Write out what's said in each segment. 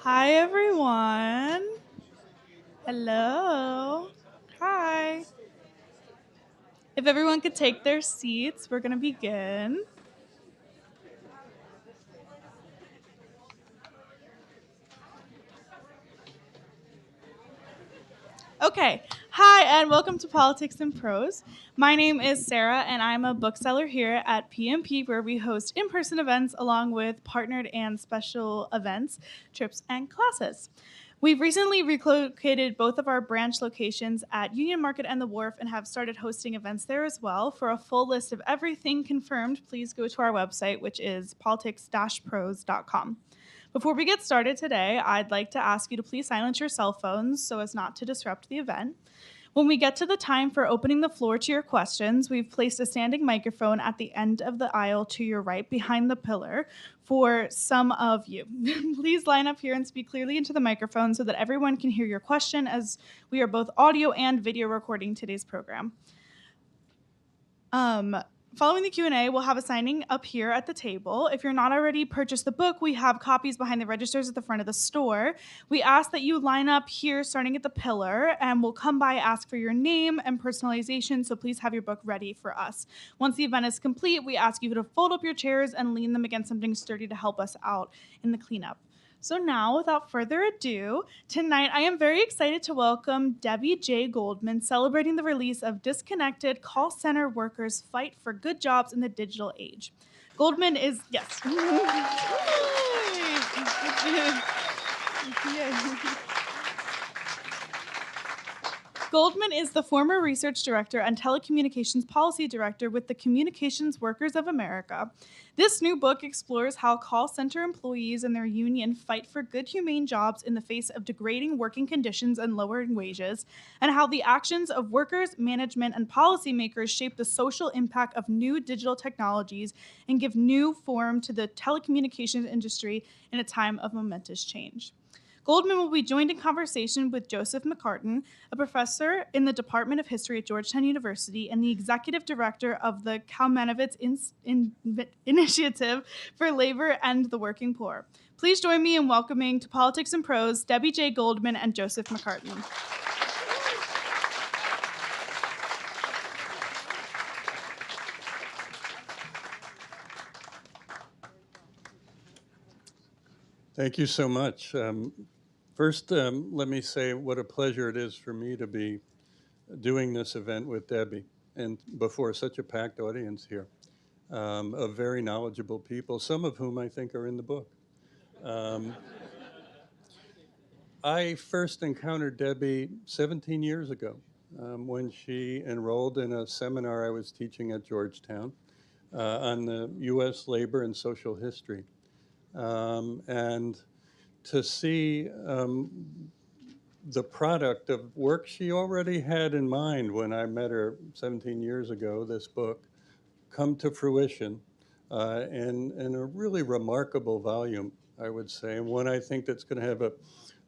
Hi, everyone. Hello. Hi. If everyone could take their seats, we're going to begin. Okay. Hi, and welcome to Politics and Prose. My name is Sarah, and I'm a bookseller here at PMP, where we host in person events along with partnered and special events, trips, and classes. We've recently relocated both of our branch locations at Union Market and the Wharf and have started hosting events there as well. For a full list of everything confirmed, please go to our website, which is politics-prose.com. Before we get started today, I'd like to ask you to please silence your cell phones so as not to disrupt the event. When we get to the time for opening the floor to your questions, we've placed a standing microphone at the end of the aisle to your right behind the pillar for some of you. Please line up here and speak clearly into the microphone so that everyone can hear your question, as we are both audio and video recording today's program. Um, Following the Q&A, we'll have a signing up here at the table. If you're not already purchased the book, we have copies behind the registers at the front of the store. We ask that you line up here starting at the pillar, and we'll come by, ask for your name and personalization, so please have your book ready for us. Once the event is complete, we ask you to fold up your chairs and lean them against something sturdy to help us out in the cleanup. So now, without further ado, tonight I am very excited to welcome Debbie J. Goldman, celebrating the release of Disconnected: Call Center Workers Fight for Good Jobs in the Digital Age. Goldman is, yes. Yay. Goldman is the former research director and telecommunications policy director with the Communications Workers of America. This new book explores how call center employees and their union fight for good, humane jobs in the face of degrading working conditions and lowering wages, and how the actions of workers, management, and policymakers shape the social impact of new digital technologies and give new form to the telecommunications industry in a time of momentous change. Goldman will be joined in conversation with Joseph McCartin, a professor in the Department of History at Georgetown University and the executive director of the Kalmanovitz Initiative for Labor and the Working Poor. Please join me in welcoming to Politics and Prose Debbie J. Goldman and Joseph McCartin. Thank you so much. First, let me say what a pleasure it is for me to be doing this event with Debbie and before such a packed audience here of very knowledgeable people, some of whom I think are in the book. Um, I first encountered Debbie 17 years ago when she enrolled in a seminar I was teaching at Georgetown on the U.S. labor and social history. And to see the product of work she already had in mind when I met her 17 years ago, this book, come to fruition in a really remarkable volume, I would say, and one I think that's going to have a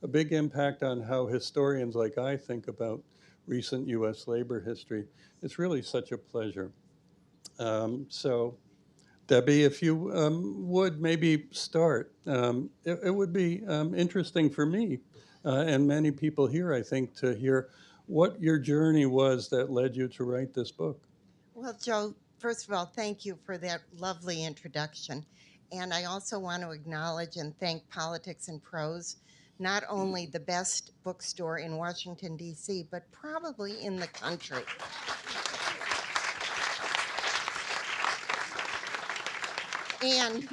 big impact on how historians like I think about recent U.S. labor history. It's really such a pleasure. So Debbie, if you would maybe start, it would be interesting for me and many people here, I think, to hear what your journey was that led you to write this book. Well, Joe, first of all, thank you for that lovely introduction. And I also want to acknowledge and thank Politics and Prose, not only the best bookstore in Washington, D.C., but probably in the country. And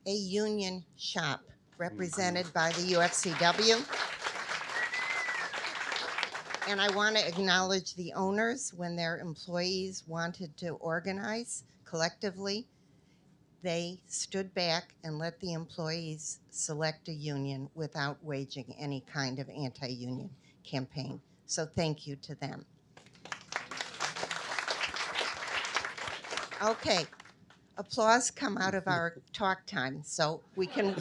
a union shop represented by the UFCW. And I want to acknowledge the owners when their employees wanted to organize collectively. They stood back and let the employees select a union without waging any kind of anti-union campaign. So thank you to them. Okay, applause come out of our talk time, so we can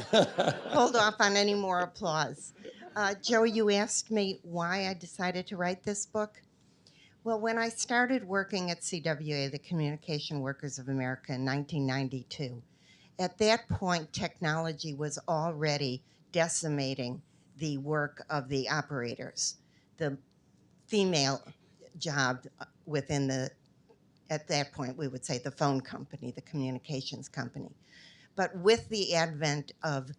hold off on any more applause. Joe, you asked me why I decided to write this book. Well, when I started working at CWA, the Communication Workers of America, in 1992, at that point, technology was already decimating the work of the operators, the female job within the, at that point, we would say the phone company, the communications company. But with the advent of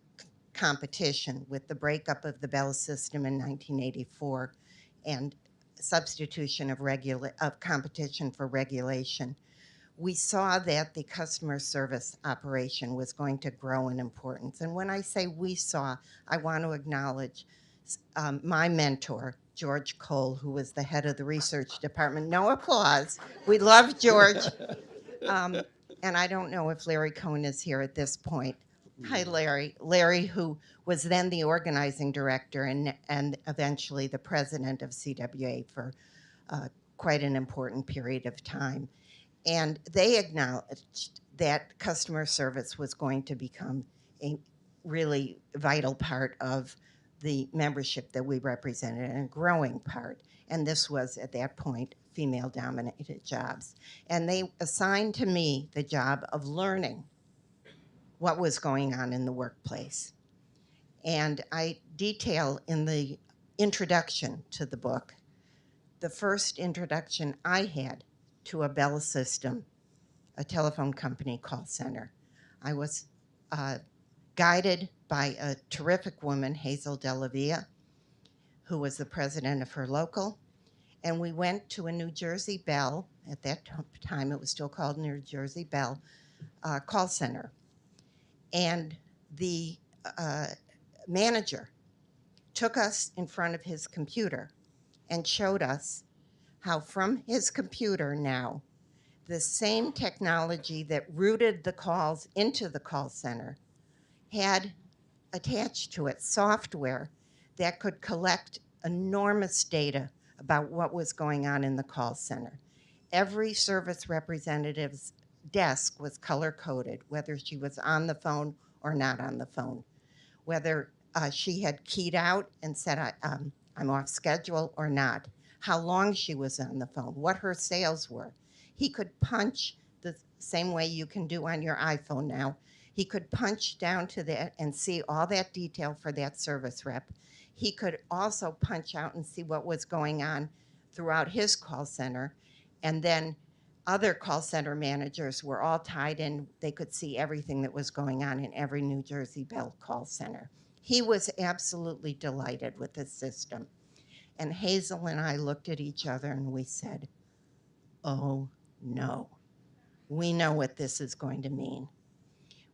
competition, with the breakup of the Bell system in 1984 and substitution of competition for regulation, we saw that the customer service operation was going to grow in importance. And when I say we saw, I want to acknowledge my mentor, George Cole, who was the head of the research department. No applause. We love George. And I don't know if Larry Cohen is here at this point. Hi, Larry. Larry, who was then the organizing director and eventually the president of CWA for quite an important period of time. And they acknowledged that customer service was going to become a really vital part of the membership that we represented, and a growing part. And this was, at that point, female-dominated jobs. And they assigned to me the job of learning what was going on in the workplace. And I detail in the introduction to the book the first introduction I had to a Bell system, a telephone company call center. I was guided by a terrific woman, Hazel Delavia, who was the president of her local. And we went to a New Jersey Bell, at that time it was still called New Jersey Bell, call center. And the manager took us in front of his computer and showed us how from his computer now, the same technology that routed the calls into the call center had attached to it software that could collect enormous data about what was going on in the call center. Every service representative's desk was color-coded, whether she was on the phone or not on the phone, whether she had keyed out and said, I'm off schedule or not, how long she was on the phone, what her sales were. He could punch the same way you can do on your iPhone now. He could punch down to that and see all that detail for that service rep. He could also punch out and see what was going on throughout his call center. And then other call center managers were all tied in. They could see everything that was going on in every New Jersey Bell call center. He was absolutely delighted with this system. And Hazel and I looked at each other and we said, oh no, we know what this is going to mean.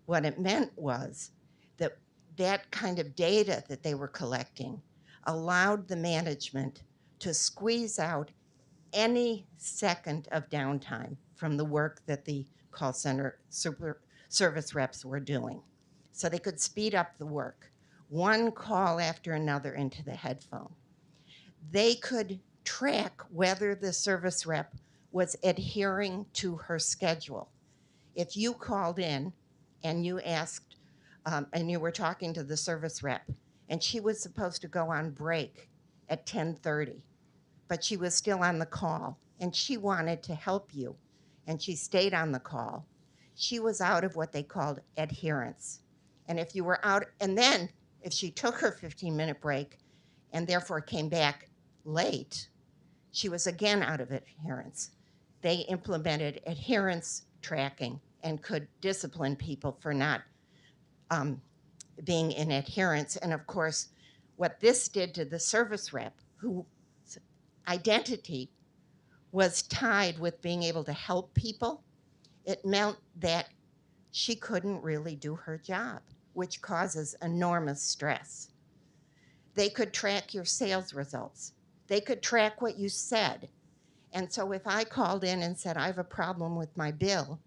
What it meant was that that kind of data that they were collecting allowed the management to squeeze out any second of downtime from the work that the call center service reps were doing. So they could speed up the work, one call after another into the headphone. They could track whether the service rep was adhering to her schedule. If you called in and you asked, and you were talking to the service rep, and she was supposed to go on break at 10:30, but she was still on the call, and she wanted to help you, and she stayed on the call, she was out of what they called adherence. And if you were out, and then if she took her 15-minute break and therefore came back late, she was again out of adherence. They implemented adherence tracking and could discipline people for not being in adherence. And of course, what this did to the service rep, whose identity was tied with being able to help people, it meant that she couldn't really do her job, which causes enormous stress. They could track your sales results. They could track what you said. And so if I called in and said, I have a problem with my bill,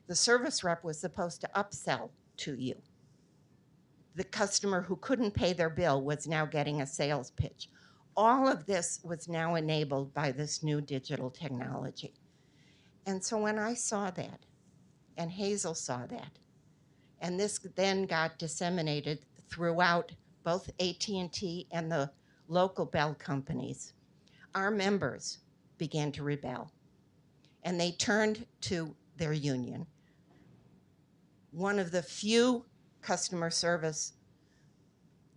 the service rep was supposed to upsell to you. The customer who couldn't pay their bill was now getting a sales pitch. All of this was now enabled by this new digital technology. And so when I saw that, and Hazel saw that, and this then got disseminated throughout both AT&T and the local Bell companies, our members began to rebel. And they turned to their union. One of the few customer service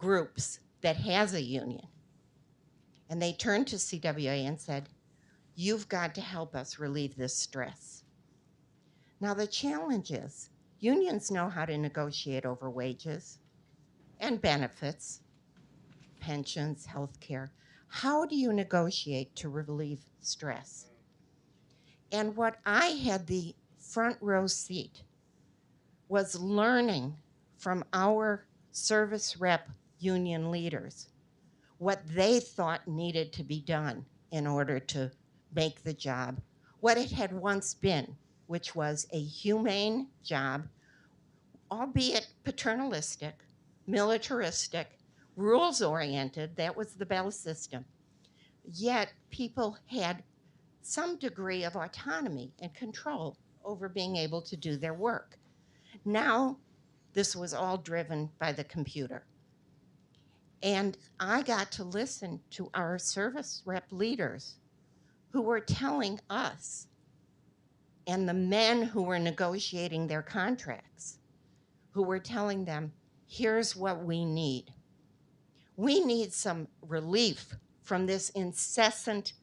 groups that has a union. And they turned to CWA and said, you've got to help us relieve this stress. Now the challenge is, unions know how to negotiate over wages and benefits, pensions, health care. How do you negotiate to relieve stress? And what I had the front row seat was learning from our service rep union leaders what they thought needed to be done in order to make the job what it had once been, which was a humane job, albeit paternalistic, militaristic, rules-oriented. That was the Bell system. Yet people had some degree of autonomy and control over being able to do their work. Now, this was all driven by the computer. And I got to listen to our service rep leaders who were telling us and the men who were negotiating their contracts, who were telling them, here's what we need. We need some relief from this incessant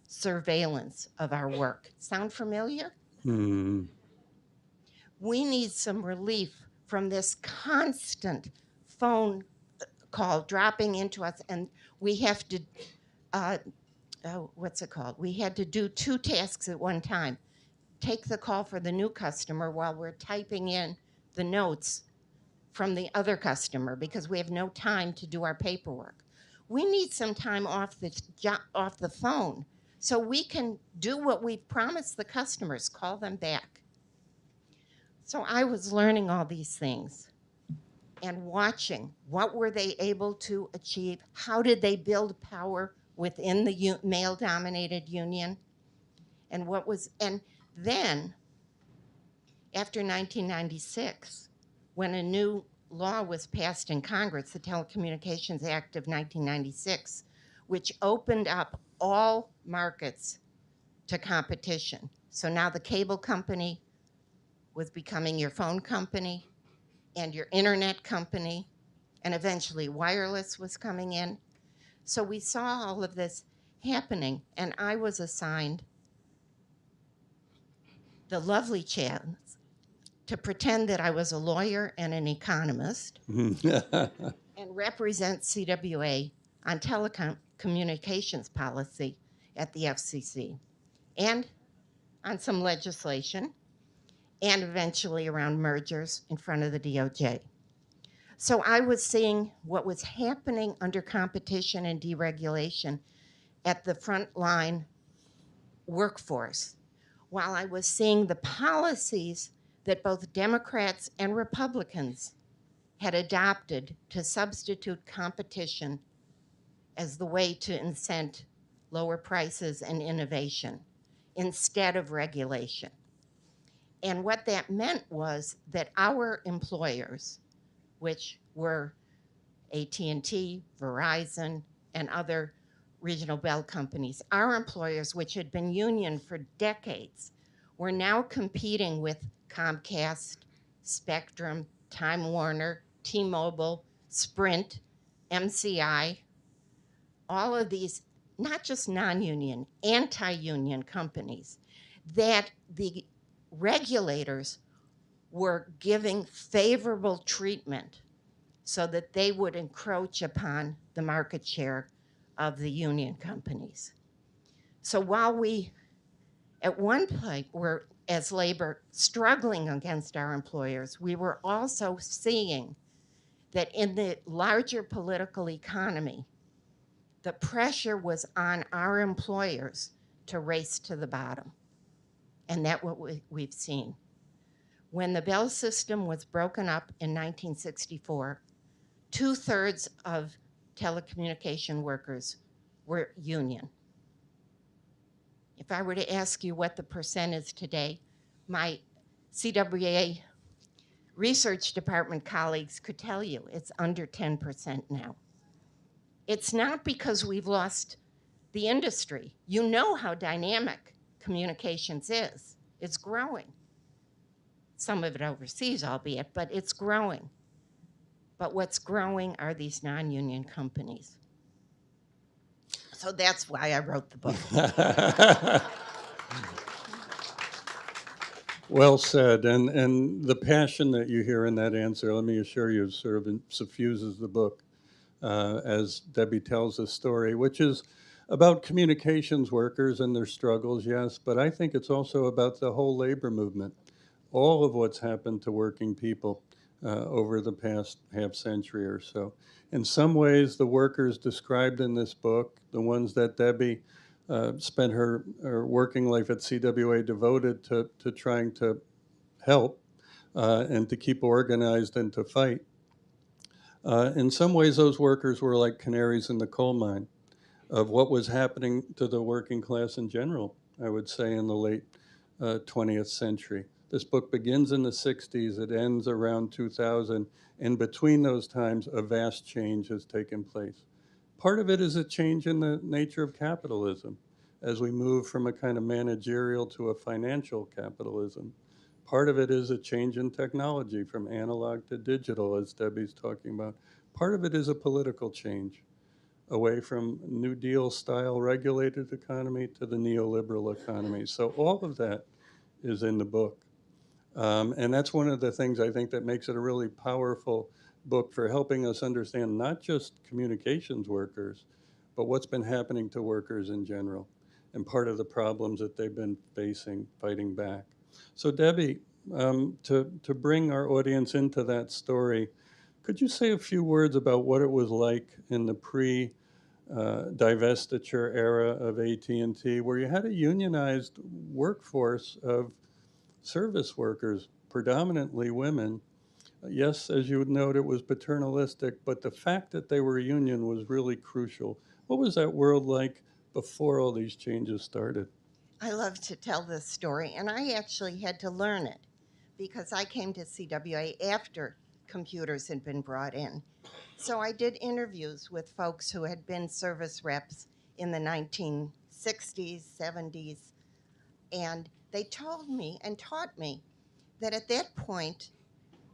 surveillance of our work. Sound familiar? Hmm. We need some relief from this constant phone call dropping into us, and we have to, what's it called? We had to do 2 tasks at one time. Take the call for the new customer while we're typing in the notes from the other customer because we have no time to do our paperwork. We need some time off the phone so we can do what we've promised the customers, call them back. So I was learning all these things and watching what were they able to achieve, how did they build power within the male-dominated union, and then after 1996, when a new law was passed in Congress, the Telecommunications Act of 1996, which opened up all markets to competition. So now the cable company was becoming your phone company and your internet company, and eventually wireless was coming in. So we saw all of this happening, and I was assigned the lovely chance to pretend that I was a lawyer and an economist and represent CWA on telecommunications policy at the FCC and on some legislation and eventually around mergers in front of the DOJ. So I was seeing what was happening under competition and deregulation at the frontline workforce, while I was seeing the policies that both Democrats and Republicans had adopted to substitute competition as the way to incent lower prices and innovation instead of regulation. And what that meant was that our employers, which were AT&T, Verizon, and other regional bell companies, our employers, which had been union for decades, were now competing with Comcast, Spectrum, Time Warner, T-Mobile, Sprint, MCI, all of these, not just non-union, anti-union companies that the regulators were giving favorable treatment so that they would encroach upon the market share of the union companies. So while we, at one point, were, as labor, struggling against our employers, we were also seeing that in the larger political economy, the pressure was on our employers to race to the bottom. And that's what we've seen. When the Bell system was broken up in 1964, 2/3 of telecommunication workers were union. If I were to ask you what the percent is today, my CWA research department colleagues could tell you it's under 10% now. It's not because we've lost the industry. You know how dynamic communications is. It's growing. Some of it overseas, albeit, but it's growing. But what's growing are these non-union companies. So that's why I wrote the book. Well said. And the passion that you hear in that answer, let me assure you, sort of suffuses the book as Debbie tells the story, which is about communications workers and their struggles, yes, but I think it's also about the whole labor movement, all of what's happened to working people over the past half century or so. In some ways, the workers described in this book, the ones that Debbie spent her working life at CWA devoted to trying to help and to keep organized and to fight. In some ways, those workers were like canaries in the coal mine of what was happening to the working class in general, I would say, in the late 20th century. This book begins in the 60s, it ends around 2000, and between those times, a vast change has taken place. Part of it is a change in the nature of capitalism as we move from a kind of managerial to a financial capitalism. Part of it is a change in technology from analog to digital, as Debbie's talking about. Part of it is a political change away from New Deal style regulated economy to the neoliberal economy. So all of that is in the book. And that's one of the things I think that makes it a really powerful book for helping us understand not just communications workers, but what's been happening to workers in general and part of the problems that they've been facing fighting back. So Debbie, to bring our audience into that story, could you say a few words about what it was like in the divestiture era of AT&T, where you had a unionized workforce of service workers, predominantly women? Yes, as you would note, it was paternalistic, but the fact that they were a union was really crucial. What was that world like before all these changes started? I love to tell this story, and I actually had to learn it because I came to CWA after computers had been brought in. So I did interviews with folks who had been service reps in the 1960s, 70s, and they told me and taught me that at that point,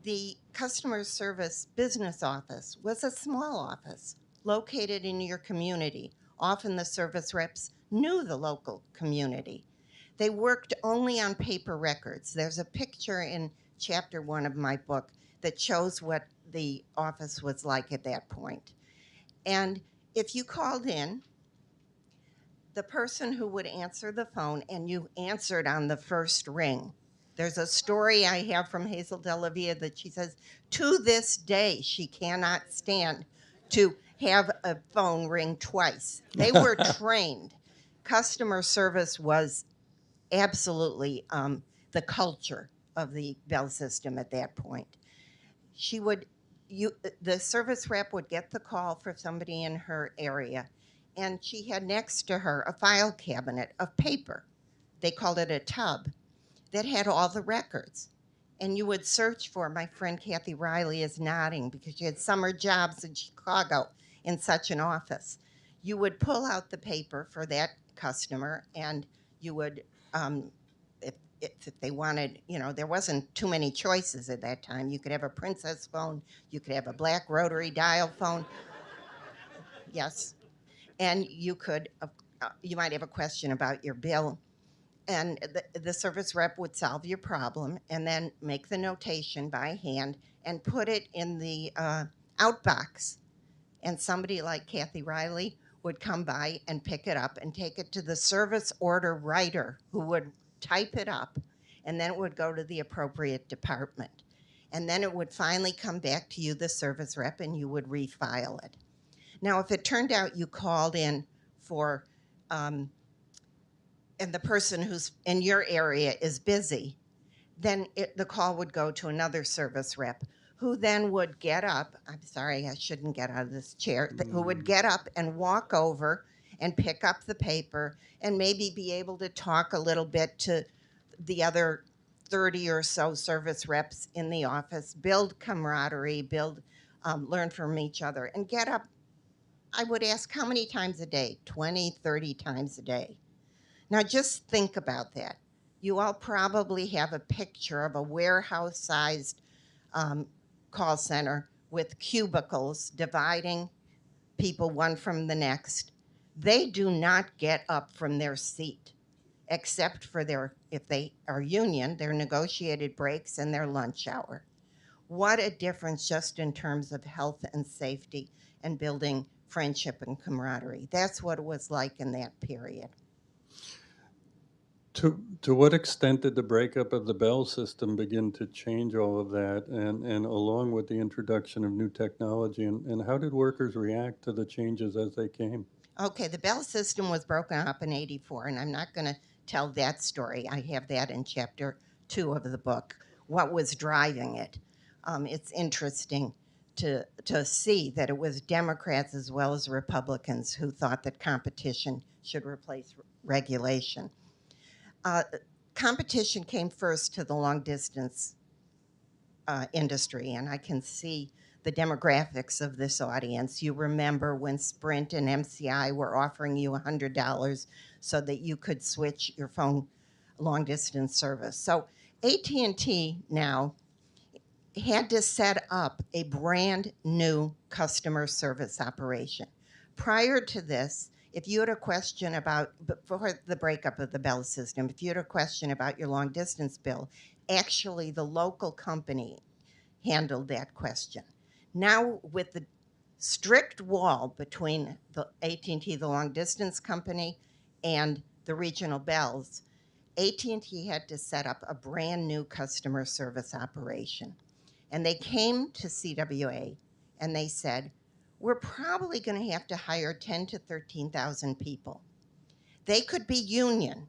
the customer service business office was a small office located in your community. Often the service reps knew the local community. They worked only on paper records. There's a picture in chapter 1 of my book that shows what the office was like at that point. And if you called in, the person who would answer the phone, and you answered on the first ring. There's a story I have from Hazel Delavia that she says, to this day, she cannot stand to have a phone ring twice. They were trained. Customer service was absolutely the culture of the Bell system at that point. She would, the service rep would get the call for somebody in her area, and she had next to her a file cabinet of paper. They called it a tub that had all the records. And you would search for, my friend Kathy Riley is nodding because she had summer jobs in Chicago in such an office. You would pull out the paper for that customer, and you would, if they wanted, there wasn't too many choices at that time. You could have a Princess phone, you could have a black rotary dial phone. Yes. And you might have a question about your bill. And the service rep would solve your problem and then make the notation by hand and put it in the outbox. And somebody like Kathy Riley would come by and pick it up and take it to the service order writer, who would type it up, and then it would go to the appropriate department. And then it would finally come back to you, the service rep, and you would refile it. Now, if it turned out you called in for, and the person who's in your area is busy, then the call would go to another service rep, who then would get up. I'm sorry, I shouldn't get out of this chair. Who would get up and walk over and pick up the paper and maybe be able to talk a little bit to the other 30 or so service reps in the office, build camaraderie, learn from each other, and get up. I would ask, how many times a day? 20, 30 times a day. Now just think about that. You all probably have a picture of a warehouse-sized call center with cubicles dividing people one from the next. They do not get up from their seat, except for if they are union, their negotiated breaks and their lunch hour. What a difference just in terms of health and safety and building friendship and camaraderie. That's what it was like in that period. To what extent did the breakup of the Bell system begin to change all of that, and along with the introduction of new technology, and how did workers react to the changes as they came? Okay, the Bell system was broken up in '84, and I'm not going to tell that story. I have that in chapter 2 of the book, what was driving it. It's interesting to see that it was Democrats as well as Republicans who thought that competition should replace regulation. Competition came first to the long distance industry, and I can see the demographics of this audience. You remember when Sprint and MCI were offering you $100 so that you could switch your phone long distance service. So AT&T now had to set up a brand new customer service operation. Prior to this, if you had a question about, before the breakup of the Bell system, if you had a question about your long distance bill, actually the local company handled that question. Now, with the strict wall between the AT&T, the long distance company, and the regional bells, AT&T had to set up a brand new customer service operation. And they came to CWA and they said, we're probably going to have to hire 10 to 13,000 people. They could be union.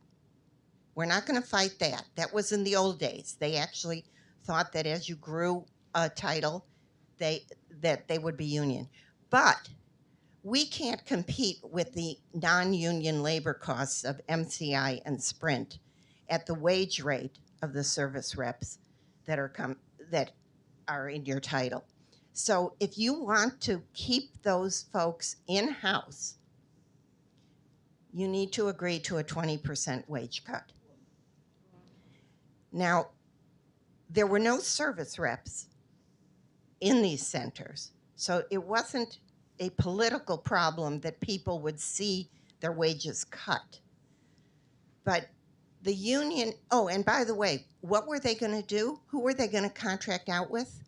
We're not going to fight that. That was in the old days. They actually thought that as you grew a title, that they would be union. But we can't compete with the non-union labor costs of MCI and Sprint at the wage rate of the service reps that are in your title. So if you want to keep those folks in-house, you need to agree to a 20% wage cut. Now, there were no service reps in these centers, so it wasn't a political problem that people would see their wages cut. But the union, oh, and by the way, what were they going to do? Who were they going to contract out with?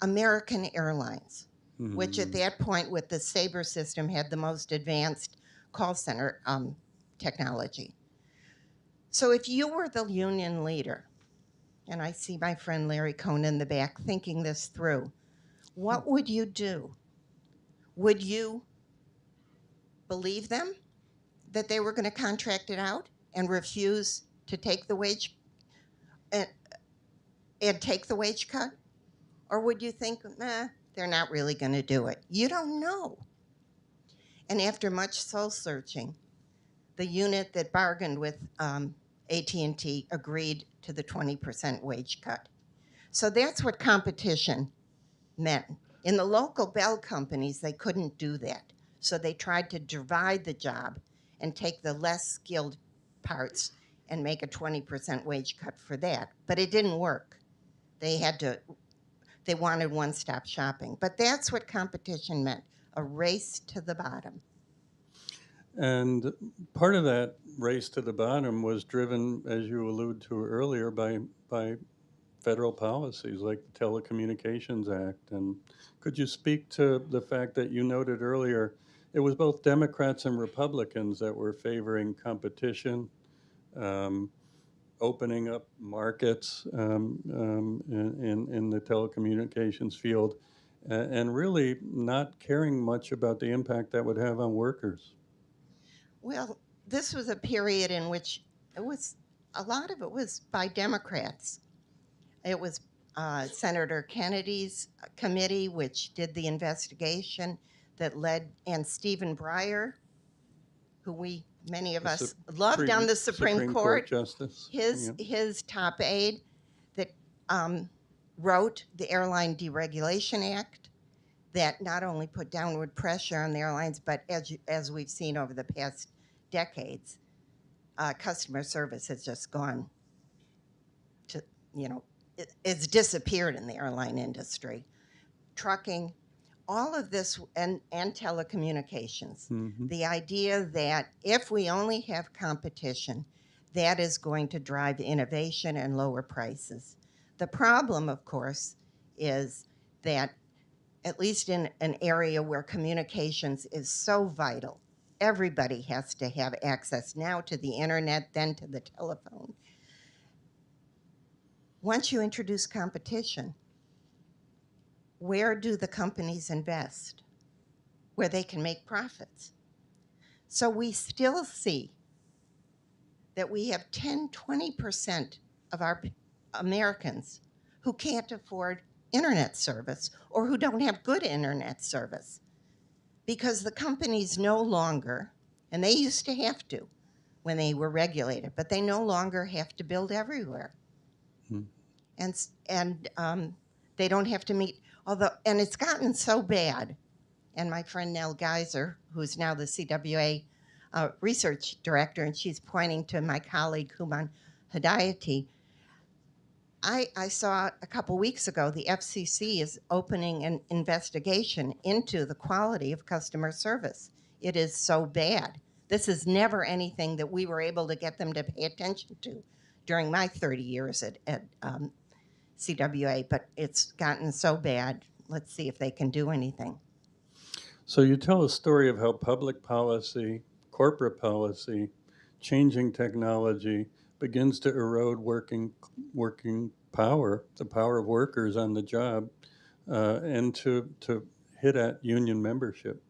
American Airlines, which at that point with the Sabre system had the most advanced call center technology. So if you were the union leader, and I see my friend Larry Cohn in the back thinking this through, what would you do? Would you believe them that they were going to contract it out and refuse to take the wage and take the wage cut? Or would you think, nah, they're not really going to do it? You don't know. And after much soul searching, the unit that bargained with AT&T agreed to the 20% wage cut. So that's what competition meant. In the local Bell companies, they couldn't do that. So they tried to divide the job and take the less skilled parts and make a 20% wage cut for that. But it didn't work. They wanted one-stop shopping. But that's what competition meant, a race to the bottom. And part of that race to the bottom was driven, as you alluded to earlier, by federal policies like the Telecommunications Act. And could you speak to the fact that you noted earlier it was both Democrats and Republicans that were favoring competition, opening up markets in the telecommunications field, and really not caring much about the impact that would have on workers? Well, this was a period in which a lot of it was by Democrats. It was Senator Kennedy's committee, which did the investigation that led, and Stephen Breyer, who many of us loved on the Supreme Court Justice. His top aide that wrote the Airline Deregulation Act that not only put downward pressure on the airlines, but as we've seen over the past decades, customer service has just gone to, it's disappeared in the airline industry. trucking, all of this, and telecommunications. Mhm. The idea that if we only have competition, that is going to drive innovation and lower prices. The problem, of course, is that at least in an area where communications is so vital, everybody has to have access now to the internet, then to the telephone. Once you introduce competition, where do the companies invest? Where they can make profits. So we still see that we have 10, 20% of our Americans who can't afford internet service or who don't have good internet service because the companies no longer, and they used to have to when they were regulated, but they no longer have to build everywhere. Hmm. And they don't have to meet, and it's gotten so bad. And my friend Nell Geiser, who's now the CWA research director, and she's pointing to my colleague Human Hidayati. I saw a couple weeks ago the FCC is opening an investigation into the quality of customer service. It is so bad. This is never anything that we were able to get them to pay attention to during my 30 years at CWA, but it's gotten so bad. Let's see if they can do anything. So you tell a story of how public policy, corporate policy, changing technology begins to erode working power, the power of workers on the job, and to hit at union membership.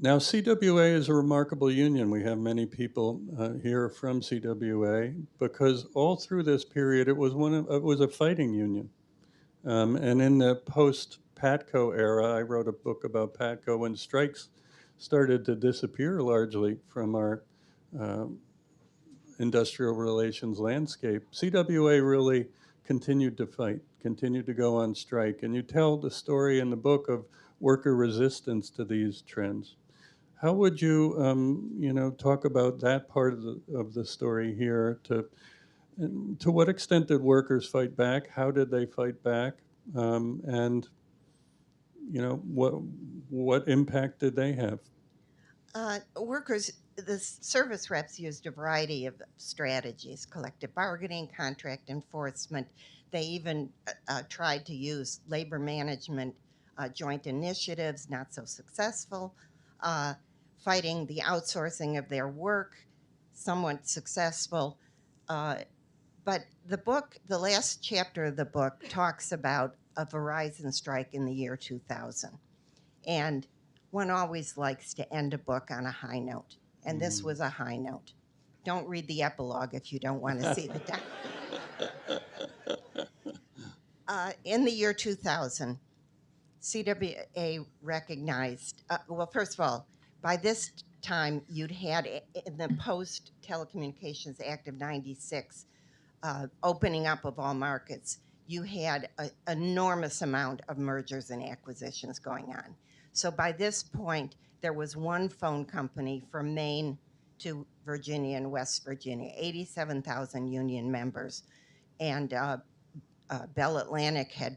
Now, CWA is a remarkable union. We have many people here from CWA because all through this period, it was a fighting union. And in the post-Patco era, I wrote a book about Patco when strikes started to disappear largely from our uh, industrial relations landscape. CWA really continued to fight, continued to go on strike. And you tell the story in the book of worker resistance to these trends. How would you, talk about that part of the story here? To what extent did workers fight back? How did they fight back? And what impact did they have? The service reps used a variety of strategies: collective bargaining, contract enforcement. They even tried to use labor management joint initiatives, not so successful. Uh, Fighting the outsourcing of their work, somewhat successful. Uh, but the last chapter of the book, talks about a Verizon strike in the year 2000. And one always likes to end a book on a high note. And this was a high note. Don't read the epilogue if you don't want to see the in the year 2000, CWA recognized, well, first of all, by this time, you'd had in the Post Telecommunications Act of 96, opening up of all markets, you had an enormous amount of mergers and acquisitions going on. So by this point, there was one phone company from Maine to Virginia and West Virginia, 87,000 union members. And Bell Atlantic had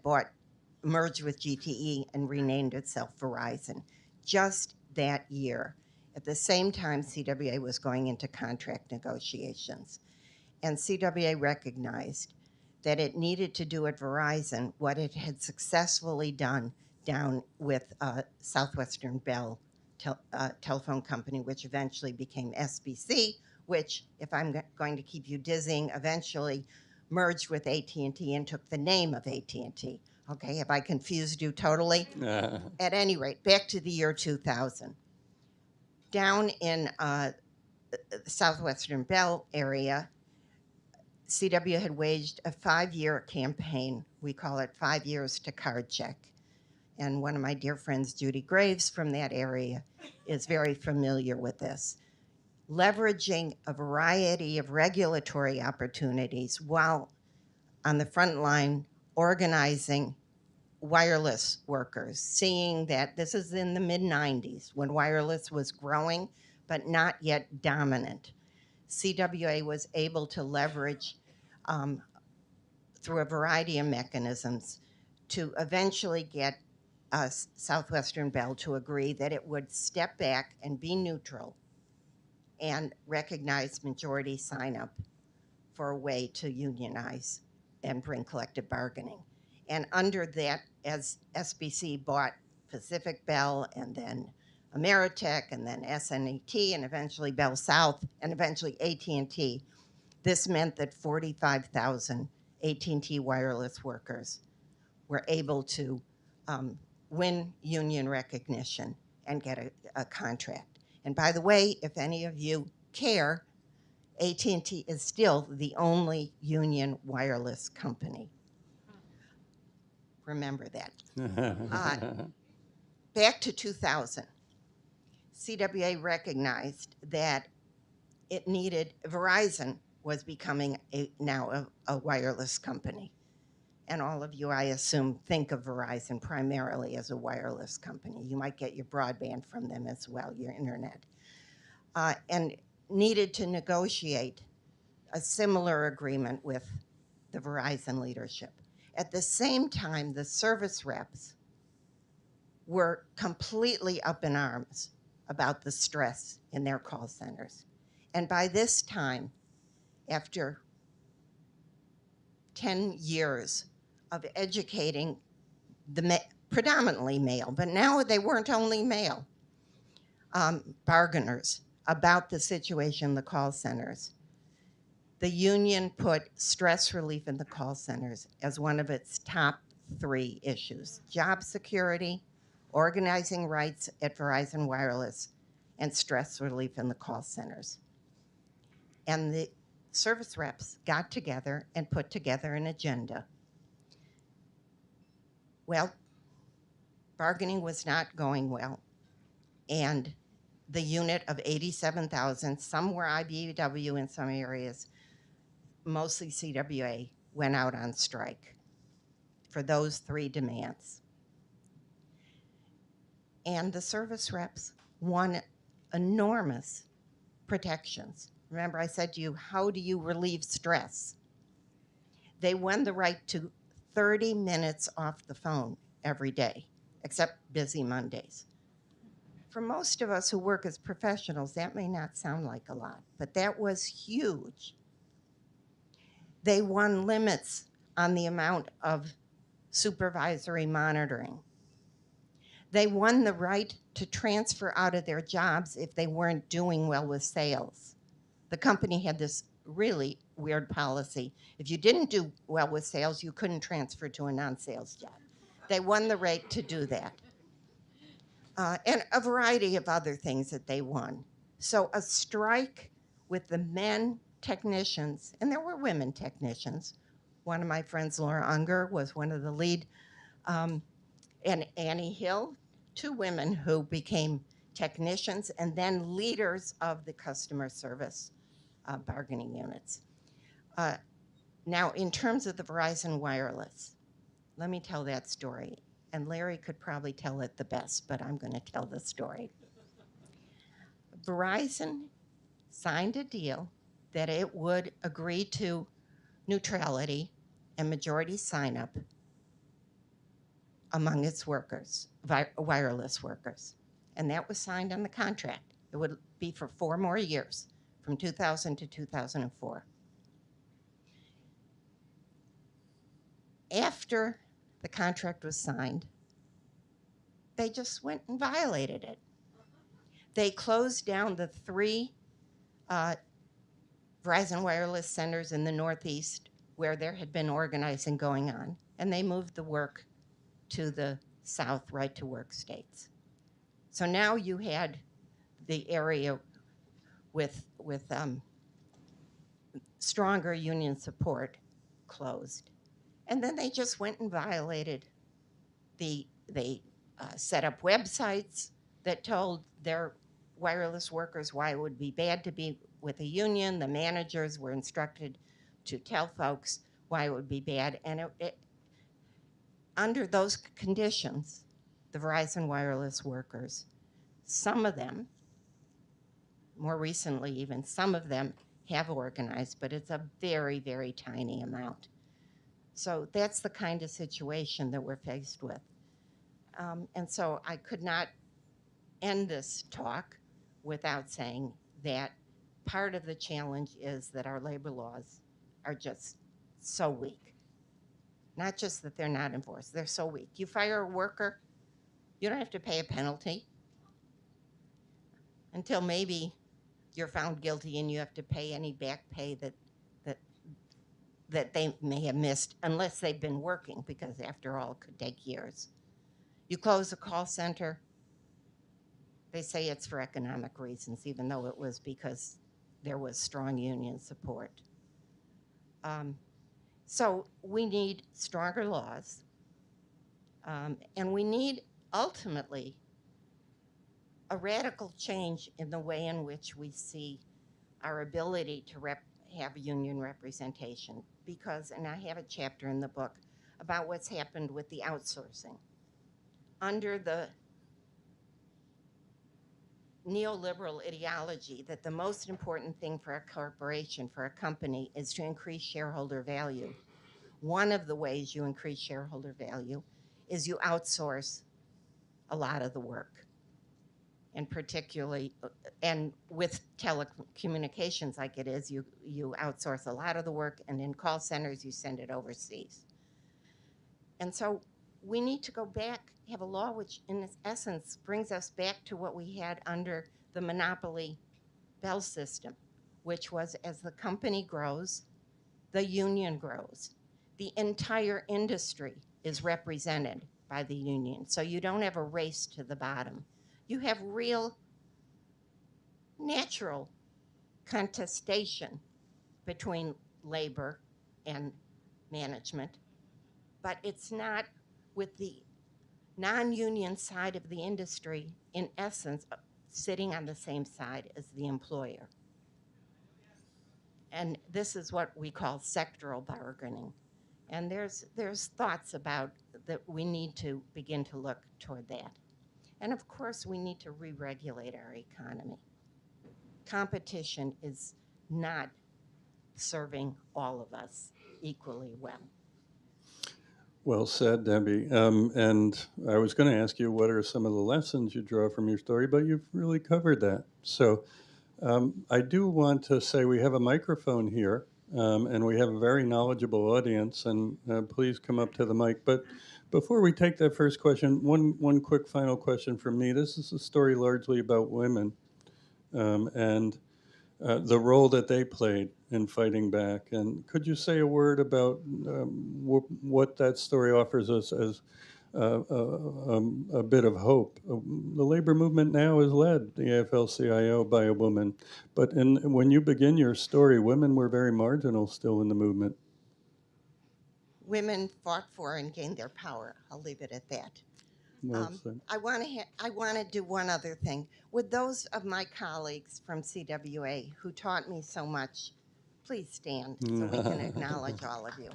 merged with GTE and renamed itself Verizon just that year. At the same time, CWA was going into contract negotiations. And CWA recognized that it needed to do at Verizon what it had successfully done down with Southwestern Bell Telephone Company, which eventually became SBC, which, if I'm going to keep you dizzying, eventually merged with AT&T and took the name of AT&T. Okay, have I confused you totally? At any rate, back to the year 2000. Down in Southwestern Bell area, CW had waged a 5-year campaign. We call it 5 years to card check. And one of my dear friends, Judy Graves, from that area, is very familiar with this. Leveraging a variety of regulatory opportunities while on the front line organizing wireless workers, seeing that this is in the mid-90s when wireless was growing but not yet dominant. CWA was able to leverage through a variety of mechanisms to eventually get Southwestern Bell to agree that it would step back and be neutral and recognize majority sign-up for a way to unionize and bring collective bargaining. And under that, as SBC bought Pacific Bell and then Ameritech and then SNET and eventually Bell South and eventually AT&T, this meant that 45,000 AT&T wireless workers were able to win union recognition and get a contract. And by the way, if any of you care, AT&T is still the only union wireless company. Remember that. Back to 2000, CWA recognized that it needed, Verizon was becoming now a wireless company. And all of you, I assume, think of Verizon primarily as a wireless company. You might get your broadband from them as well, your internet. And needed to negotiate a similar agreement with the Verizon leadership. At the same time, the service reps were completely up in arms about the stress in their call centers. And by this time, after 10 years of educating the predominantly male, but now they weren't only male, bargainers about the situation in the call centers, the union put stress relief in the call centers as one of its top 3 issues: job security, organizing rights at Verizon Wireless, and stress relief in the call centers. And the service reps got together and put together an agenda. Well, bargaining was not going well, and the unit of 87,000, some were IBEW in some areas, mostly CWA, went out on strike for those 3 demands. And the service reps won enormous protections. Remember, I said to you, how do you relieve stress? They won the right to 30 minutes off the phone every day, except busy Mondays. For most of us who work as professionals, that may not sound like a lot, but that was huge. They won limits on the amount of supervisory monitoring. They won the right to transfer out of their jobs if they weren't doing well with sales. The company had this really weird policy. If you didn't do well with sales, you couldn't transfer to a non-sales job. They won the right to do that. And a variety of other things that they won. So a strike with the men technicians, and there were women technicians. One of my friends, Laura Unger, was one of the lead, and Annie Hill, 2 women who became technicians and then leaders of the customer service bargaining units. Now, in terms of the Verizon Wireless, let me tell that story. And Larry could probably tell it the best, but I'm going to tell the story. Verizon signed a deal that it would agree to neutrality and majority sign-up among its workers, wireless workers. And that was signed on the contract. It would be for 4 more years, from 2000 to 2004. After the contract was signed, they just went and violated it. They closed down the 3 Verizon Wireless centers in the Northeast where there had been organizing going on, and they moved the work to the South right-to-work states. So now you had the area with stronger union support closed. And then they just went and violated they set up websites that told their wireless workers why it would be bad to be with a union. The managers were instructed to tell folks why it would be bad. And under those conditions, the Verizon Wireless workers, some of them, more recently even, some of them have organized, but it's a very, very tiny amount. So that's the kind of situation that we're faced with. And so I could not end this talk without saying that part of the challenge is that our labor laws are just so weak. Not just that they're not enforced, they're so weak. You fire a worker, you don't have to pay a penalty until maybe you're found guilty and you have to pay any back pay that they may have missed, unless they've been working, because after all, it could take years. You close a call center, they say it's for economic reasons, even though it was because there was strong union support. So we need stronger laws, and we need ultimately a radical change in the way in which we see our ability to have union representation. Because, and I have a chapter in the book about what's happened with the outsourcing. Under the neoliberal ideology that the most important thing for a corporation, for a company, is to increase shareholder value. One of the ways you increase shareholder value is you outsource a lot of the work. And particularly, and with telecommunications like it is, you outsource a lot of the work, and in call centers, you send it overseas. And so we need to go back, have a law which in essence brings us back to what we had under the monopoly Bell system, which was as the company grows, the union grows. The entire industry is represented by the union. So you don't have a race to the bottom. You have real, natural contestation between labor and management, but it's not with the non-union side of the industry, in essence, sitting on the same side as the employer. And this is what we call sectoral bargaining. And there's thoughts about that we need to begin to look toward that. And of course, we need to re-regulate our economy. Competition is not serving all of us equally well. Well said, Debbie. And I was going to ask you what are some of the lessons you draw from your story, but you've really covered that. So I do want to say we have a microphone here, and we have a very knowledgeable audience, and please come up to the mic. But before we take that first question, one quick final question from me. This is a story largely about women and the role that they played in fighting back. And could you say a word about what that story offers us as a bit of hope? The labor movement now is led, the AFL-CIO, by a woman. But when you begin your story, women were very marginal still in the movement. Women fought for and gained their power. I'll leave it at that. Well, I want to do one other thing. With those of my colleagues from CWA who taught me so much, please stand so we can acknowledge all of you.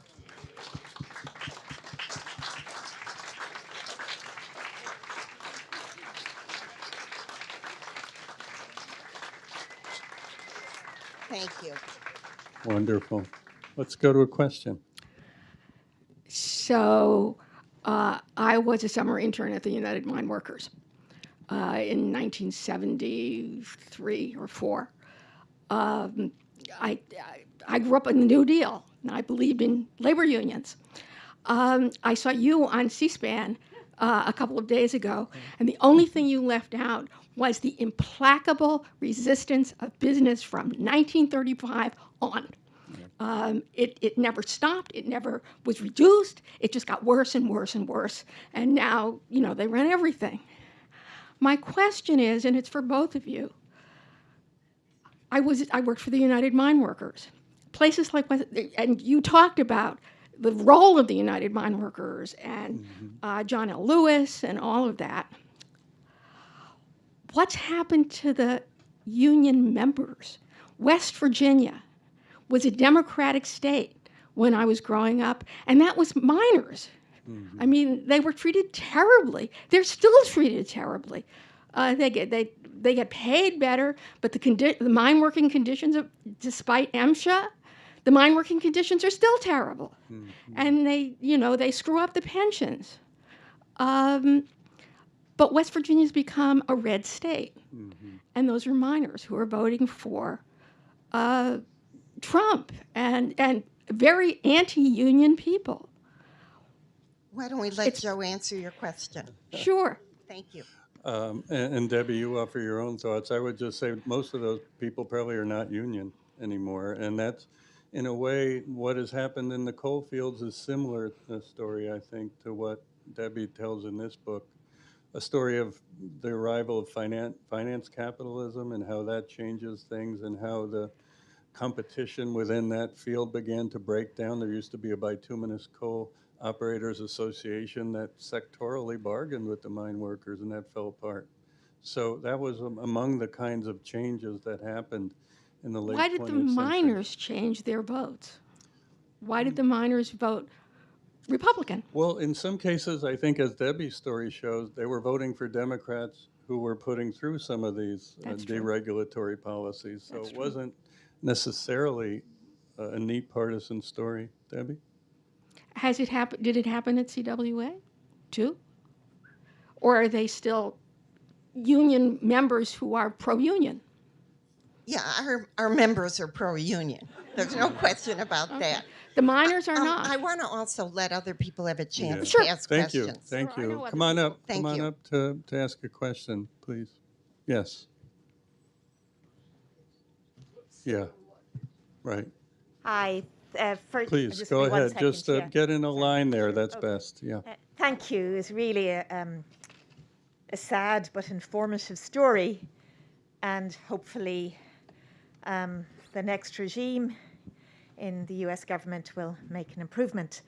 Thank you. Wonderful. Let's go to a question. So I was a summer intern at the United Mine Workers in 1973 or 4. I grew up in the New Deal, and I believed in labor unions. I saw you on C-SPAN a couple of days ago, and the only thing you left out was the implacable resistance of business from 1935 on. It never stopped. It never was reduced. It just got worse and worse and worse. And now, they run everything. My question is, and it's for both of you, I worked for the United Mine Workers. Places like, and you talked about the role of the United Mine Workers and John L. Lewis and all of that. What's happened to the union members? West Virginia was a Democratic state when I was growing up, and that was miners. I mean, they were treated terribly. They're still treated terribly. They get paid better, but the mine working conditions, despite MSHA, The mine working conditions are still terrible, Mm-hmm. and they screw up the pensions. But West Virginia's become a red state, Mm-hmm. and those are miners who are voting for Trump and very anti-union people. Why don't we let It's- Joe answer your question? Sure. Thank you. And Debbie, you offer your own thoughts. I would just say most of those people probably are not union anymore, and that's, in a way, what has happened in the coal fields is similar story, I think, to what Debbie tells in this book. A story of the arrival of finance capitalism and how that changes things, and how the competition within that field began to break down. There used to be a bituminous coal operators association that sectorally bargained with the mine workers, and that fell apart. So that was among the kinds of changes that happened in the late 20th Why century. did the miners change their votes? Why did the miners vote Republican? Well, in some cases, I think, as Debbie's story shows, they were voting for Democrats who were putting through some of these That's true. deregulatory policies. So That's it true. wasn't necessarily a neat partisan story, Debbie. Has it happened? Did it happen at CWA too? Or are they still union members who are pro-union? Yeah, our members are pro-union. There's no question about that. The miners are not. I want to also let other people have a chance Sure. to ask Thank you. questions. Thank Sure, I know you. other Come on people. up. Thank Come on you. up to ask a question, please. Yes. Yeah. Right. Hi. Please just go give me 1 ahead. second, Just yeah. get in a line there. That's Okay. best. Yeah. Thank you. It's really a sad but informative story, and hopefully the next regime in the US government will make an improvement.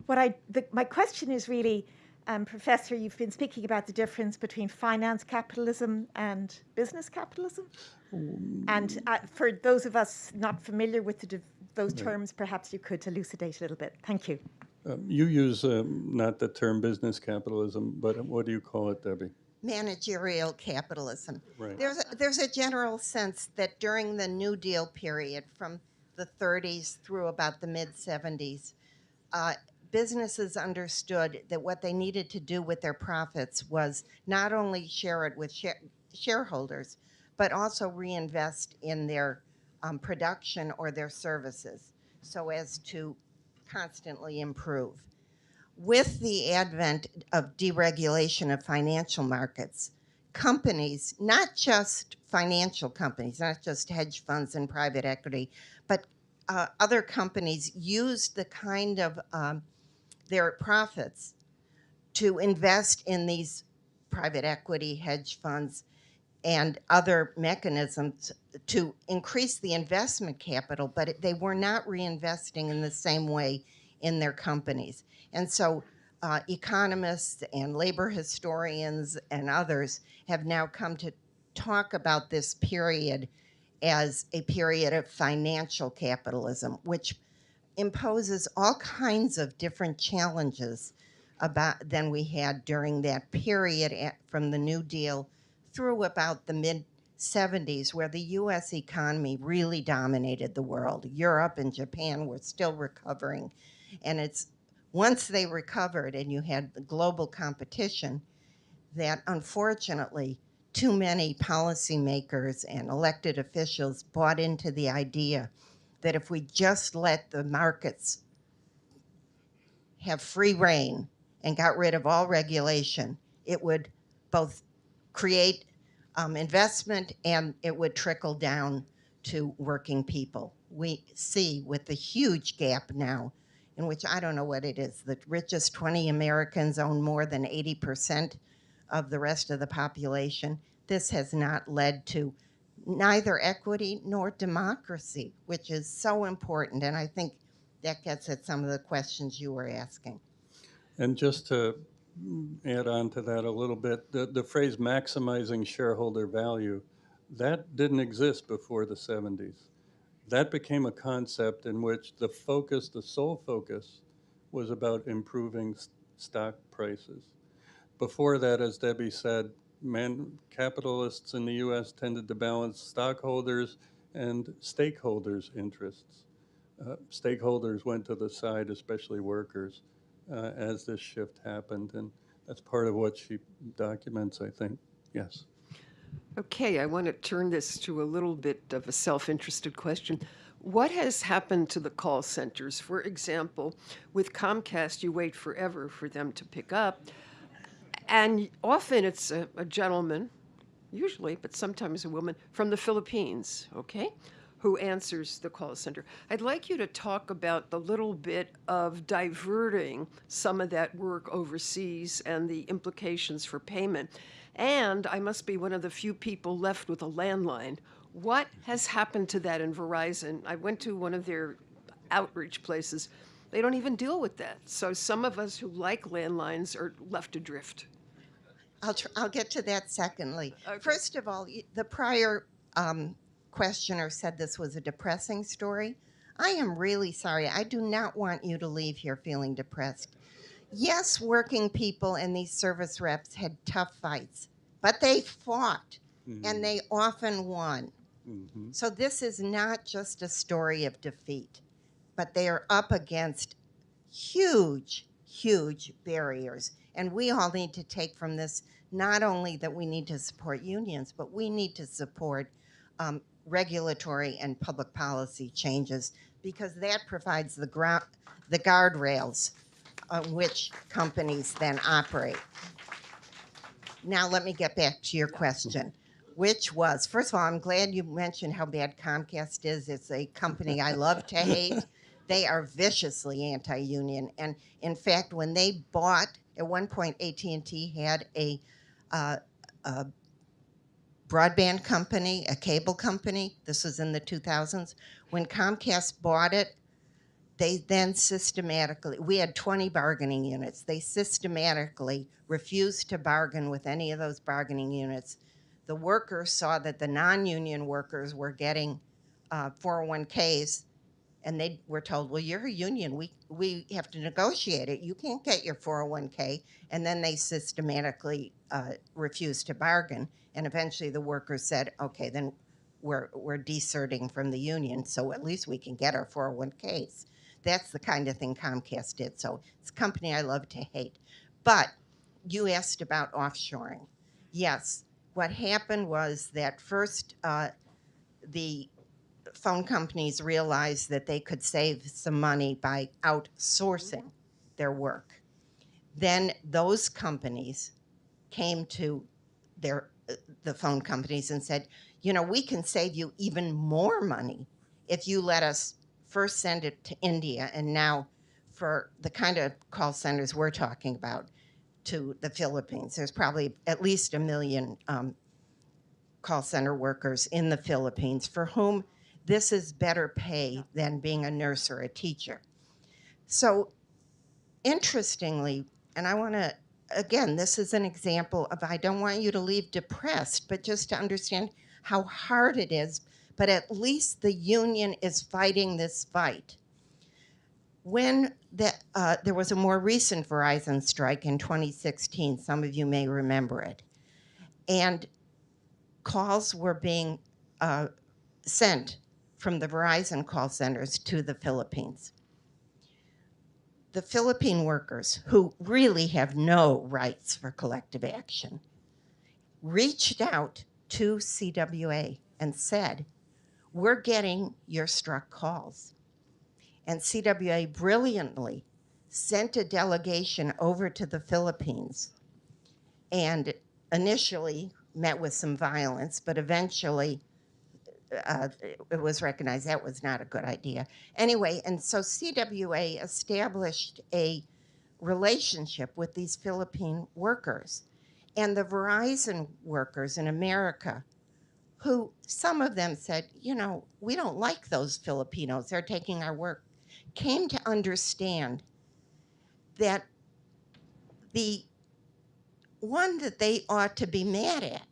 My question is really, Professor, you've been speaking about the difference between finance capitalism and business capitalism. And for those of us not familiar with those terms, perhaps you could elucidate a little bit. Thank you. You use not the term business capitalism, but what do you call it, Debbie? Managerial capitalism. Right. There's a general sense that during the New Deal period, from the 30s through about the mid 70s, businesses understood that what they needed to do with their profits was not only share it with shareholders, but also reinvest in their production or their services so as to constantly improve. With the advent of deregulation of financial markets, companies, not just financial companies, not just hedge funds and private equity, but other companies used the kind of their profits to invest in these private equity, hedge funds, and other mechanisms to increase the investment capital, but they were not reinvesting in the same way in their companies. And so economists and labor historians and others have now come to talk about this period as a period of financial capitalism, which imposes all kinds of different challenges than we had during that period from the New Deal through about the mid 70s, where the US economy really dominated the world. Europe and Japan were still recovering. And it's once they recovered and you had the global competition, that unfortunately too many policymakers and elected officials bought into the idea that if we just let the markets have free rein and got rid of all regulation, it would both create investment and it would trickle down to working people. We see with the huge gap now, in which I don't know what it is, the richest 20 Americans own more than 80% of the rest of the population. This has not led to neither equity nor democracy, which is so important. And I think that gets at some of the questions you were asking. And just to add on to that a little bit, the phrase maximizing shareholder value, that didn't exist before the 70s. That became a concept in which the focus, the sole focus, was about improving stock prices. Before that, as Debbie said, capitalists in the US tended to balance stockholders and stakeholders' interests. stakeholders went to the side, especially workers, as this shift happened. And that's part of what she documents, I think. Yes. Okay, I want to turn this to a little bit of a self-interested question. What has happened to the call centers? For example, with Comcast, you wait forever for them to pick up. And often it's a gentleman, usually, but sometimes a woman, from the Philippines, okay, who answers the call center. I'd like you to talk about the little bit of diverting some of that work overseas and the implications for payment. And I must be one of the few people left with a landline. What has happened to that in Verizon? I went to one of their outreach places. They don't even deal with that. So some of us who like landlines are left adrift. I'll get to that secondly. Okay. First of all, the prior questioner said this was a depressing story. I am really sorry. I do not want you to leave here feeling depressed. Yes, working people and these service reps had tough fights, but they fought and they often won. Mm-hmm. So this is not just a story of defeat, but they are up against huge, huge barriers. And we all need to take from this not only that we need to support unions, but we need to support regulatory and public policy changes, because that provides the guardrails on which companies then operate. Now let me get back to your question, which was, first of all, I'm glad you mentioned how bad Comcast is. It's a company I love to hate. They are viciously anti-union. And in fact, when they bought, at one point AT&T had a broadband company, a cable company. This was in the 2000s. When Comcast bought it, they then systematically, we had 20 bargaining units. They systematically refused to bargain with any of those bargaining units. The workers saw that the non-union workers were getting 401ks, and they were told, well, you're a union. We have to negotiate it. You can't get your 401k. And then they systematically refused to bargain. And eventually the workers said, okay, then we're deserting from the union, so at least we can get our 401ks. That's the kind of thing Comcast did. So it's a company I love to hate. But you asked about offshoring. Yes, what happened was that first the phone companies realized that they could save some money by outsourcing their work. Then those companies came to the phone companies and said, you know, we can save you even more money if you let us first send it to India, and now for the kind of call centers we're talking about, to the Philippines. There's probably at least 1 million call center workers in the Philippines for whom this is better pay than being a nurse or a teacher. So interestingly, and I want to, again, this is an example of, I don't want you to leave depressed, but just to understand how hard it is, but at least the union is fighting this fight. When there was a more recent Verizon strike in 2016, some of you may remember it, and calls were being sent from the Verizon call centers to the Philippines. The Philippine workers, who really have no rights for collective action, reached out to CWA and said, we're getting your struck calls. And CWA brilliantly sent a delegation over to the Philippines and initially met with some violence, but eventually it was recognized that was not a good idea. Anyway, and so CWA established a relationship with these Philippine workers. And the Verizon workers in America, who some of them said, you know, we don't like those Filipinos, they're taking our work, came to understand that the one that they ought to be mad at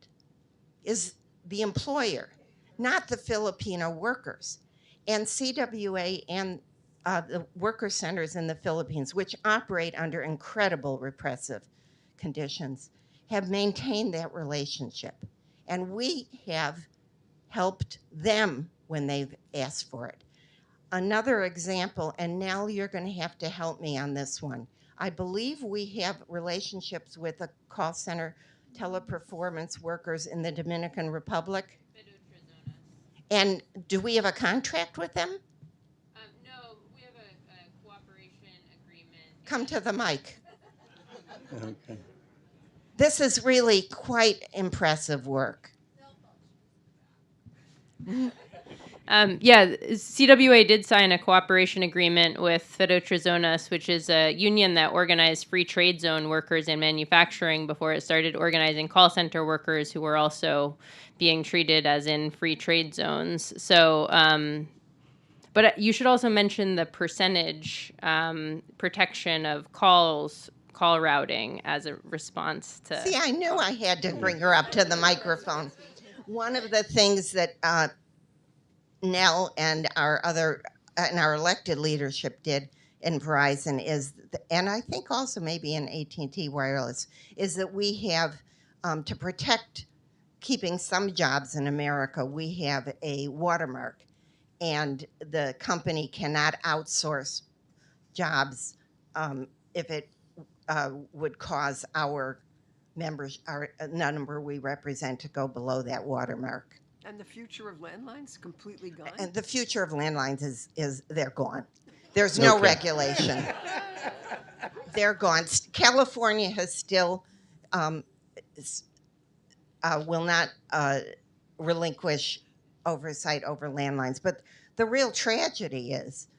is the employer, not the Filipino workers. And CWA and the worker centers in the Philippines, which operate under incredible repressive conditions, have maintained that relationship. And we have helped them when they've asked for it. another example, and Nell, you're going to have to help me on this one. I believe we have relationships with a call center teleperformance workers in the Dominican Republic. And do we have a contract with them? No, we have a cooperation agreement. Come to the mic. Okay. This is really quite impressive work. Yeah, CWA did sign a cooperation agreement with Fedotrizonas, which is a union that organized free trade zone workers in manufacturing before it started organizing call center workers who were also being treated as in free trade zones. So, but you should also mention the percentage protection of call routing as a response to. See, I knew I had to bring her up to the microphone. One of the things that Nell and our elected leadership did in Verizon is, and I think also maybe in AT&T Wireless, is that we have to protect keeping some jobs in America. We have a watermark, and the company cannot outsource jobs if it would cause our members, our number we represent, to go below that watermark. And the future of landlines completely gone? And the future of landlines is they're gone. There's no regulation. They're gone. California has still will not relinquish oversight over landlines. But the real tragedy is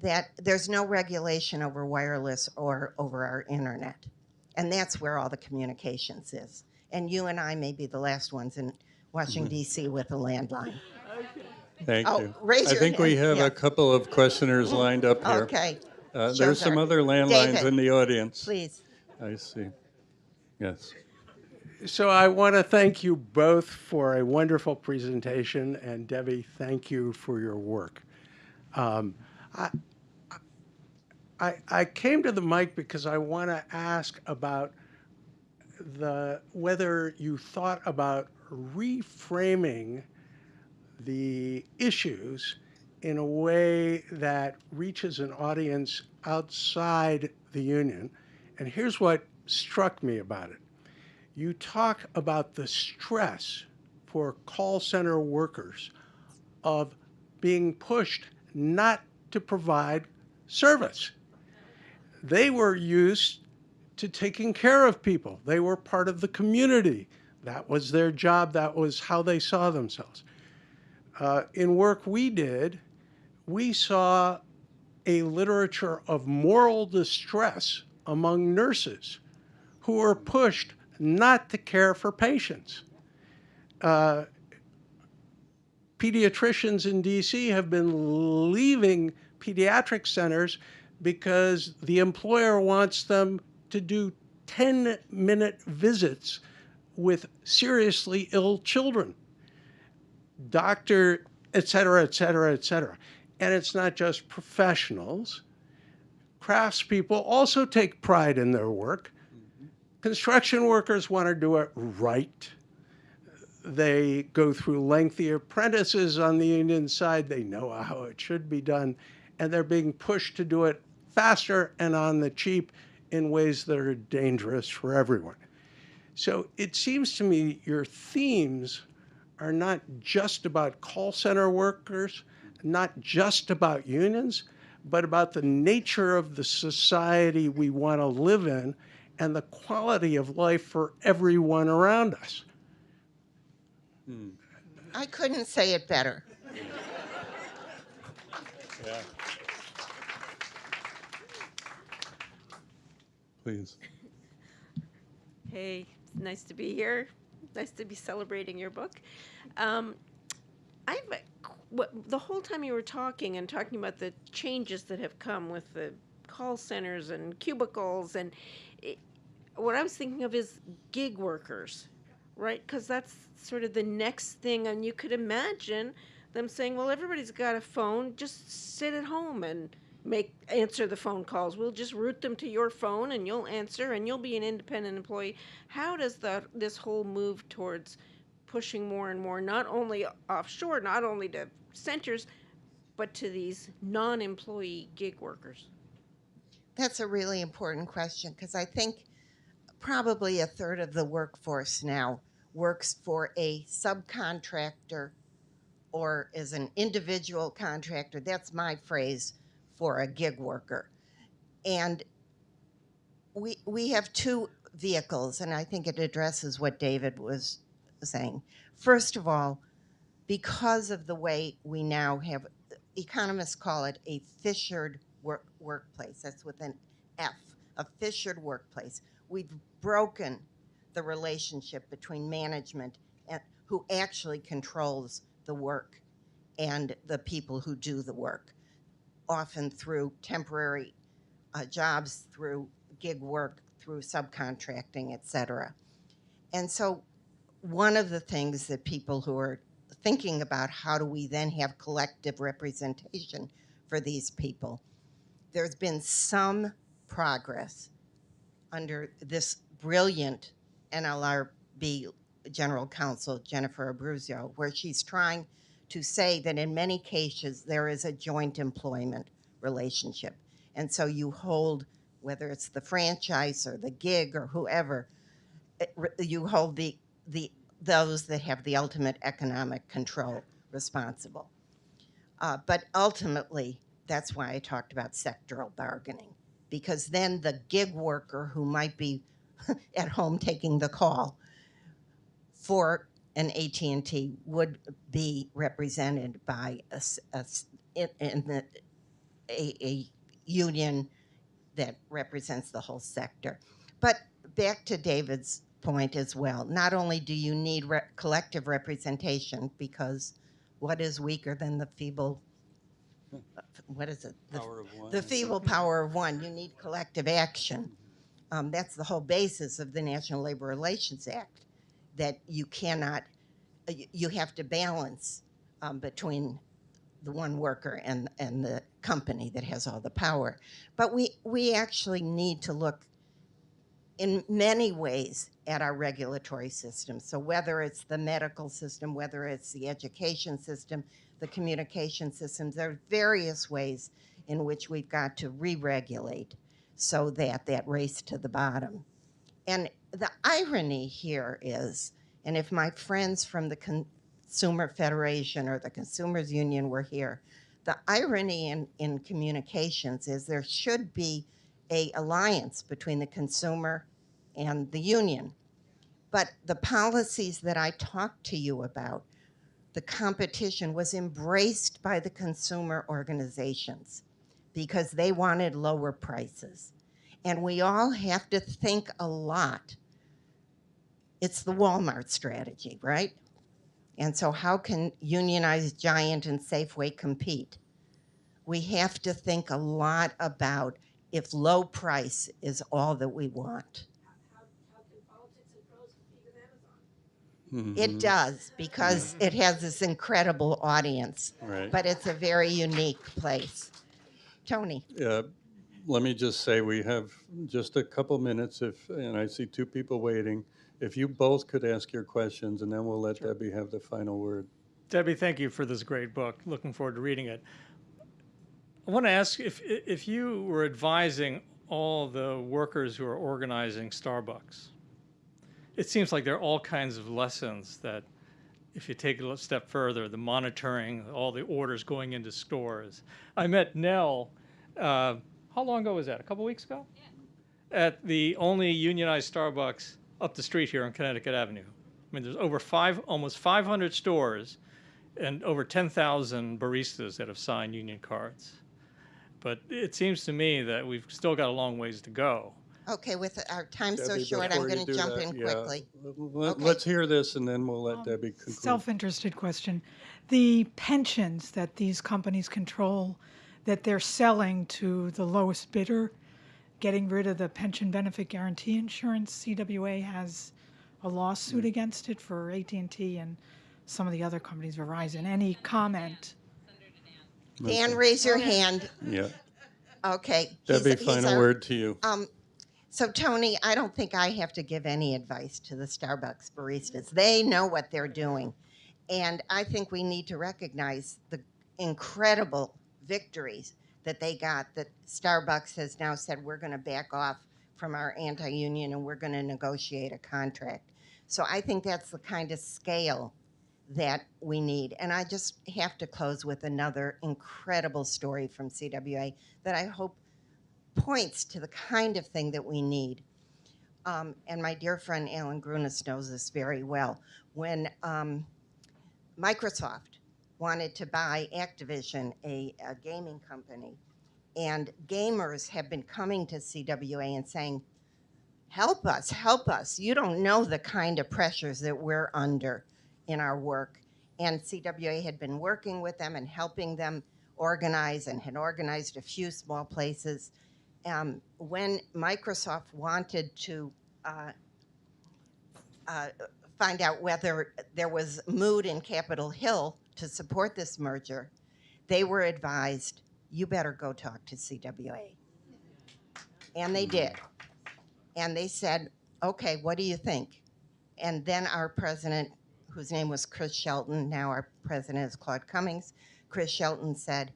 that there's no regulation over wireless or over our internet. And that's where all the communications is. And you and I may be the last ones in Washington, D.C. with a landline. Thank you. Raise I your think hand. we have Yeah. a couple of questioners lined up here. Okay. There's some other landlines David, in the audience. please. I see. Yes. So I want to thank you both for a wonderful presentation, and Debbie, thank you for your work. I came to the mic because I want to ask about whether you thought about reframing the issues in a way that reaches an audience outside the union. And here's what struck me about it. You talk about the stress for call center workers of being pushed not to provide service. They were used to taking care of people. They were part of the community. That was their job. That was how they saw themselves. In work we did, we saw a literature of moral distress among nurses who were pushed not to care for patients. Pediatricians in DC have been leaving pediatric centers because the employer wants them to do 10-minute visits with seriously ill children. Doctor, et cetera, et cetera, et cetera. And it's not just professionals. Craftspeople also take pride in their work. Construction workers want to do it right. They go through lengthy apprentices on the union side. They know how it should be done. And they're being pushed to do it faster and on the cheap in ways that are dangerous for everyone. So it seems to me your themes are not just about call center workers, not just about unions, but about the nature of the society we want to live in and the quality of life for everyone around us. I couldn't say it better. Yeah. Please. Hey, it's nice to be here. Nice to be celebrating your book. The whole time you were talking about the changes that have come with the call centers and cubicles, and what I was thinking of is gig workers, right? Because that's sort of the next thing, and you could imagine them saying, well, everybody's got a phone, just sit at home and answer the phone calls. We'll just route them to your phone and you'll answer and you'll be an independent employee. How does this whole move towards pushing more and more, not only offshore, not only to centers, but to these non-employee gig workers? That's a really important question because I think probably a third of the workforce now works for a subcontractor or as an individual contractor. That's my phrase for a gig worker. And we have two vehicles, and I think it addresses what David was saying. First of all, because of the way we now have, economists call it a fissured workplace. That's with an F, a fissured workplace. We've broken the relationship between management and who actually controls the work and the people who do the work, often through temporary jobs, through gig work, through subcontracting, et cetera. And so one of the things that people who are thinking about how do we then have collective representation for these people, there's been some progress under this brilliant NLRB General Counsel, Jennifer Abruzzo, where she's trying to say that in many cases there is a joint employment relationship. And so you hold, whether it's the franchise or the gig or whoever, you hold those that have the ultimate economic control responsible. But ultimately, that's why I talked about sectoral bargaining, because then the gig worker who might be at home taking the call for an AT&T would be represented by a union that represents the whole sector. But back to David's point as well, not only do you need collective representation, because what is weaker than the feeble, what is it? Power of one. The feeble power of one. You need collective action. That's the whole basis of the National Labor Relations Act, that you cannot, you have to balance between the one worker and the company that has all the power. But we actually need to look in many ways at our regulatory system. So whether it's the medical system, whether it's the education system, the communication systems, there are various ways in which we've got to re-regulate so that that race to the bottom. And the irony here is, and if my friends from the Consumer Federation or the Consumers Union were here, the irony in communications is there should be an alliance between the consumer and the union. But the policies that I talked to you about, the competition was embraced by the consumer organizations because they wanted lower prices. And we all have to think a lot. It's the Walmart strategy, right? And so how can unionized Giant and Safeway compete? We have to think a lot about if low price is all that we want. How can Politics and Prose compete with Amazon? It does, because it has this incredible audience. Right. But it's a very unique place. Tony. Let me just say we have just a couple minutes, and I see two people waiting. If you both could ask your questions, and then we'll let Debbie have the final word. Debbie, thank you for this great book. Looking forward to reading it. I want to ask if you were advising all the workers who are organizing Starbucks, it seems like there are all kinds of lessons that if you take a step further, the monitoring, all the orders going into stores. I met Nell, how long ago was that? A couple weeks ago? Yeah. At the only unionized Starbucks up the street here on Connecticut Avenue. I mean, there's almost 500 stores and over 10,000 baristas that have signed union cards. But it seems to me that we've still got a long ways to go. Okay, with our time so Debbie, short, before I'm you going to do jump that, in yeah, quickly. Let's hear this, and then we'll let Debbie conclude. Self-interested question. The pensions that these companies control, that they're selling to the lowest bidder, getting rid of the pension benefit guarantee insurance, CWA has a lawsuit against it for AT&T and some of the other companies, Verizon. Any comment? Dan, raise your hand. Yeah. Okay. Debbie, final word to you. So, Tony, I don't think I have to give any advice to the Starbucks baristas. They know what they're doing. And I think we need to recognize incredible victories that they got, that Starbucks has now said, we're going to back off from our anti-union and we're going to negotiate a contract. So I think that's the kind of scale that we need. And I just have to close with another incredible story from CWA that I hope points to the kind of thing that we need. And my dear friend Alan Grunis knows this very well. When Microsoft wanted to buy Activision, a gaming company, and gamers have been coming to CWA and saying, help us, help us. You don't know the kind of pressures that we're under in our work. And CWA had been working with them and helping them organize, and had organized a few small places. When Microsoft wanted to find out whether there was mood in Capitol Hill to support this merger, they were advised, you better go talk to CWA. And they did. And they said, okay, what do you think? And then our president, whose name was Chris Shelton, now our president is Claude Cummings, Chris Shelton said,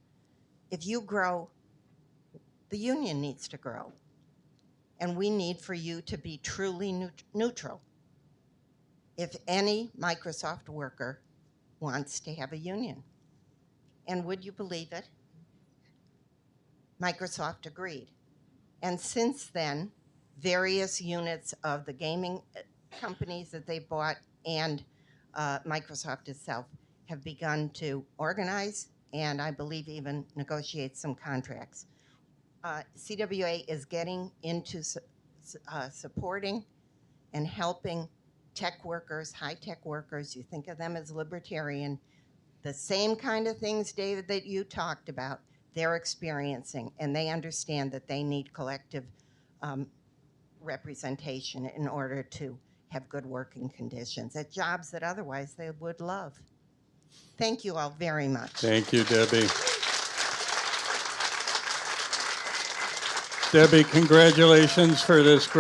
if you grow, the union needs to grow. And we need for you to be truly neutral. If any Microsoft worker wants to have a union. And would you believe it? Microsoft agreed. And since then, various units of the gaming companies that they bought and Microsoft itself have begun to organize and I believe even negotiate some contracts. CWA is getting into supporting and helping tech workers, high-tech workers. You think of them as libertarian. The same kind of things, David, that you talked about, they're experiencing, and they understand that they need collective representation in order to have good working conditions at jobs that otherwise they would love. Thank you all very much. Thank you, Debbie. Debbie, congratulations for this great